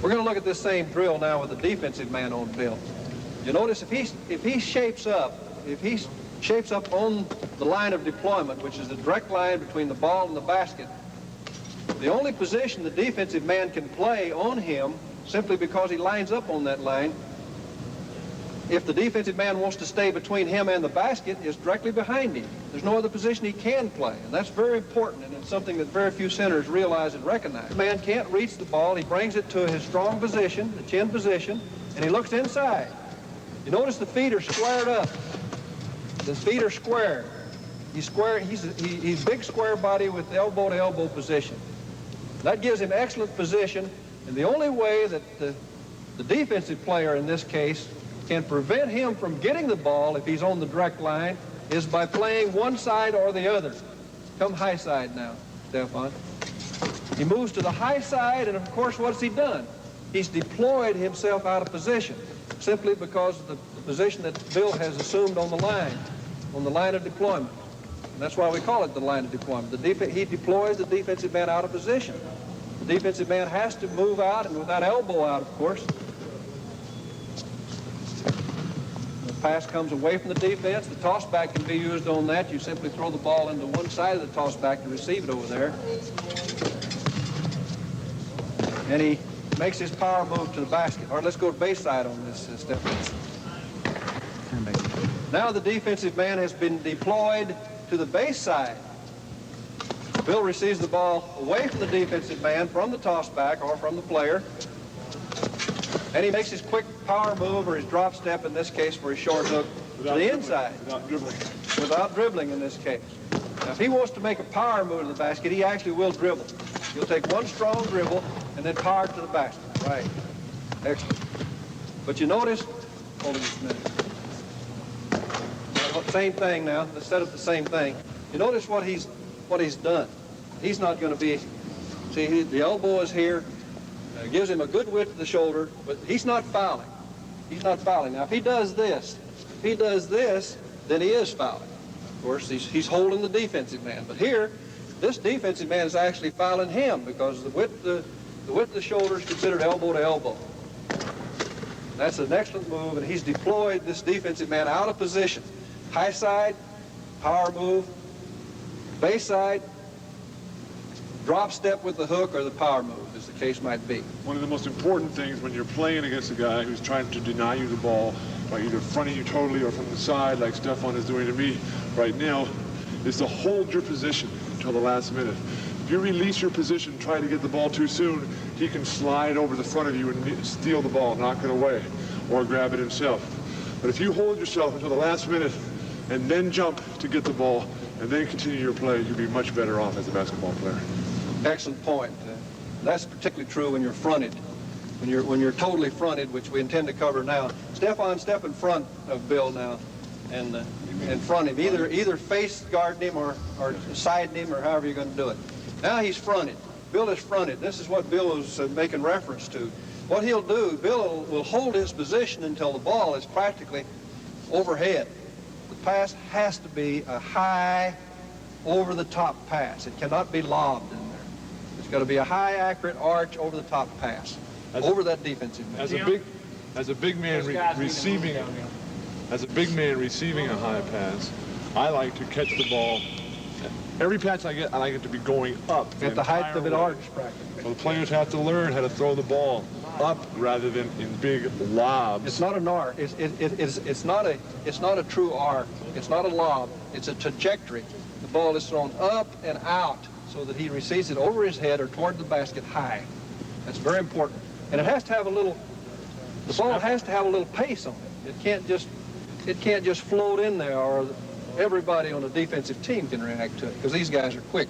We're going to look at this same drill now with the defensive man on Bill. You notice if he shapes up on the line of deployment, which is the direct line between the ball and the basket, the only position the defensive man can play on him, simply because he lines up on that line, if the defensive man wants to stay between him and the basket, is directly behind him. There's no other position he can play, and that's very important, and it's something that very few centers realize and recognize. The man can't reach the ball. He brings it to his strong position, the chin position, and he looks inside. You notice the feet are squared up. The feet are square. He's square. He's big square body with elbow-to-elbow position. That gives him excellent position, and the only way that the defensive player in this case can prevent him from getting the ball if he's on the direct line is by playing one side or the other. Come high side now, Stefan. He moves to the high side, and of course, what's he done? He's deployed himself out of position, simply because of the position that Bill has assumed on the line of deployment. And that's why we call it the line of deployment. He deploys the defensive man out of position. The defensive man has to move out, and with that elbow out, of course, the pass comes away from the defense. The toss back can be used on that. You simply throw the ball into one side of the toss back to receive it over there. And he makes his power move to the basket. All right, let's go to base side on this, Stefan. Now the defensive man has been deployed to the base side. Bill receives the ball away from the defensive man, from the toss back or from the player. And he makes his quick power move, or his drop step in this case for his short hook, to the inside. Without dribbling. Without dribbling in this case. Now, if he wants to make a power move to the basket, he actually will dribble. He'll take one strong dribble and then power to the basket. Right. Excellent. But you notice, hold on just a minute. Same thing now. Let's set up the same thing. You notice what he's done. He's not going to be, see, the elbow is here. Gives him a good width to the shoulder, but he's not fouling. He's not fouling. Now, if he does this, then he is fouling. Of course, he's holding the defensive man. But here, this defensive man is actually fouling him because the width of the shoulder is considered elbow to elbow. That's an excellent move, and he's deployed this defensive man out of position. High side, power move, base side, drop step with the hook or the power move, as the case might be. One of the most important things when you're playing against a guy who's trying to deny you the ball by either fronting you totally or from the side, like Stefan is doing to me right now, is to hold your position until the last minute. If you release your position, try to get the ball too soon, he can slide over the front of you and steal the ball, knock it away, or grab it himself. But if you hold yourself until the last minute and then jump to get the ball and then continue your play, you'll be much better off as a basketball player. Excellent point. That's particularly true when you're fronted. When you're totally fronted, which we intend to cover now. Stefan, step in front of Bill now, and front him. Either face guard him or side him, or however you're going to do it. Now he's fronted. Bill is fronted. This is what Bill is making reference to. What he'll do, Bill will hold his position until the ball is practically overhead. The pass has to be a high, over-the-top pass. It cannot be lobbed in there. It's got to be a high, accurate arch over-the-top pass over that defensive man. As a big man receiving a high pass, I like to catch the ball. Every pass I get, I like it to be going up. At the height of an arch, practically. So the players have to learn how to throw the ball up rather than in big lobs. It's not an arc. It's not a true arc. It's not a lob. It's a trajectory. The ball is thrown up and out so that he receives it over his head or toward the basket high. That's very important. And it has to have the ball has to have a little pace on it. It can't just float in there, or everybody on the defensive team can react to it, because these guys are quick.